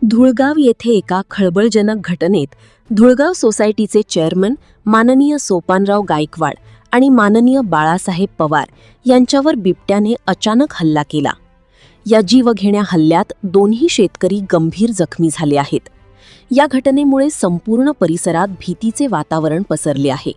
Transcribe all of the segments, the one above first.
धुळगाव येथे एका खळबळजनक घटनेत धुळगाव सोसायटीचे चेअरमन माननीय सोपानराव गायकवाड आणि माननीय बाळासाहेब पवार यांच्यावर बिबट्याने अचानक हल्ला केला. या जीवघेण्या हल्ल्यात दोन्ही शेतकरी गंभीर जखमी झाले आहेत. या घटनेमुळे संपूर्ण परिसरात भीतीचे वातावरण पसरले आहे.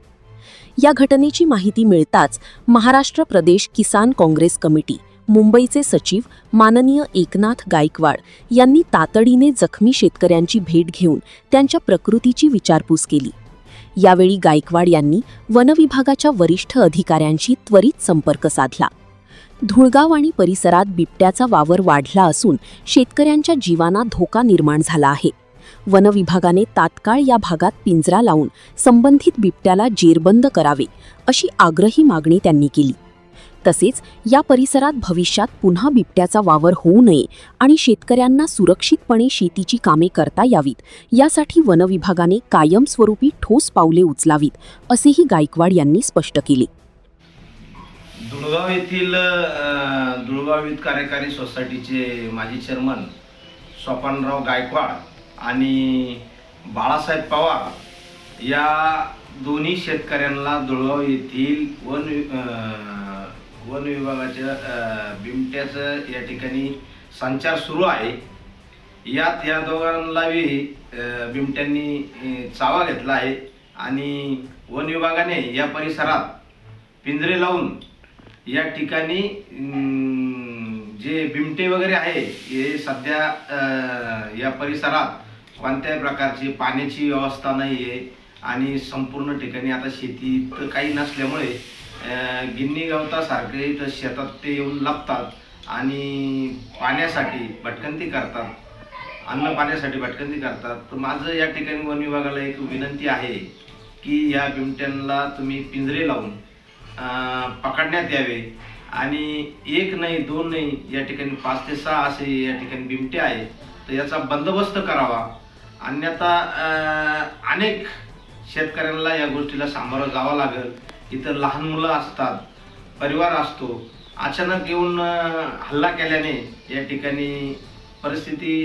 या घटनेची माहिती मिळताच महाराष्ट्र प्रदेश किसान काँग्रेस कमिटी मुंबईचे सचिव माननीय एकनाथ गायकवाड यांनी तातडीने जखमी शेतकऱ्यांची भेट घेऊन त्यांच्या प्रकृतीची विचारपूस केली. यावेळी गायकवाड यांनी वनविभागाच्या वरिष्ठ अधिकाऱ्यांशी त्वरित संपर्क साधला. धुळगाव आणि परिसरात बिबट्याचा वावर वाढला असून शेतकऱ्यांच्या जीवांना धोका निर्माण झाला आहे. वनविभागाने तात्काळ या भागात पिंजरा लावून संबंधित बिबट्याला जेरबंद करावे अशी आग्रही मागणी त्यांनी केली. तसेच या परिसरात भविष्यात पुन्हा बिबट्याचा वावर होऊ नये आणि शेतकऱ्यांना सुरक्षितपणे शेतीची कामे करता यावीत यासाठी वनविभागाने कायमस्वरूपी ठोस पावले उचलावीत असेही गायकवाड यांनी स्पष्ट केले. धुळगाव येथील धुळगाव विविध कार्यकारी सोसायटीचे माजी चेअरमन सोपानराव गायकवाड आणि बाळासाहेब पवार या दोन्ही शेतकऱ्यांना धुळगाव येथील वन विभागाच्या बिबट्याचं या ठिकाणी संचार सुरू आहे. यात या दोघांनाही बिबट्यांनी चावा घेतला आहे आणि वन विभागाने या परिसरात पिंजरे लावून या ठिकाणी जे बिबटे वगैरे आहे हे सध्या या परिसरात कोणत्याही प्रकारची पाण्याची व्यवस्था नाही आहे आणि संपूर्ण ठिकाणी आता शेती तर काही नसल्यामुळे गिन्नी गवतासारखे इथं शेतात ते येऊन लपतात आणि पाण्यासाठी भटकंती करतात, अन्न पाण्यासाठी भटकंती करतात. तर माझं या ठिकाणी वन विभागाला एक विनंती आहे की या बिबट्यांना तुम्ही पिंजरे लावून पकडण्यात यावे आणि एक नाही दोन नाही या ठिकाणी 5 ते 6 असे या ठिकाणी बिबटे आहे. तर याचा बंदोबस्त करावा. अन्यथा अनेक शेतकऱ्यांना या गोष्टीला सामोरं जावं लागेल. इथं लहान मुलं असतात, परिवार असतो. अचानक येऊन हल्ला केल्याने या ठिकाणी परिस्थिती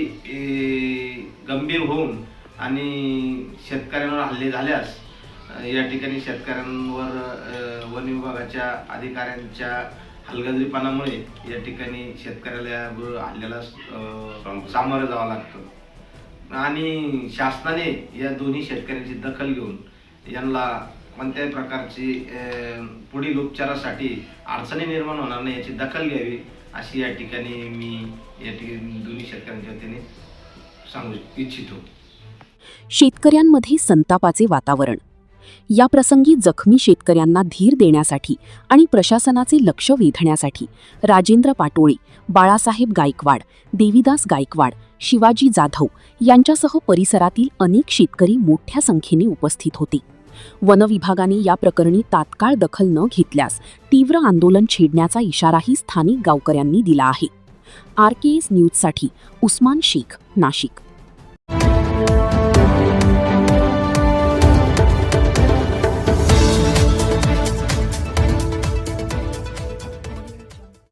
गंभीर होऊन आणि शेतकऱ्यांवर हल्ले झाल्यास या ठिकाणी शेतकऱ्यांवर वन विभागाच्या अधिकाऱ्यांच्या हलगर्जीपणामुळे या ठिकाणी शेतकऱ्याला या हल्ल्याला सामोरं जावं लागतं आणि शासनाने या दोन्ही शेतकऱ्यांची दखल घेऊन यांना कोणत्याही प्रकारची पुढील उपचारासाठी अडचणी निर्माण होणार नाही याची दखल घ्यावी अशी या ठिकाणी मी या ठिकाणी दोन्ही शेतकऱ्यांच्या वतीने सांगू इच्छितो. शेतकऱ्यांमध्ये संतापाचे वातावरण. या प्रसंगी जखमी शेतकऱ्यांना धीर देण्यासाठी आणि प्रशासनाचे लक्ष वेधण्यासाठी राजेंद्र पाटोळे, बाळासाहेब गायकवाड, देवीदास गायकवाड, शिवाजी जाधव यांच्यासह परिसरातील अनेक शेतकरी मोठ्या संख्येने उपस्थित होते. वनविभागाने या प्रकरणी तात्काळ दखल न घेतल्यास तीव्र आंदोलन छेडण्याचा इशाराही स्थानिक गावकऱ्यांनी दिला आहे. RKS न्यूजसाठी उस्मान शेख, नाशिक.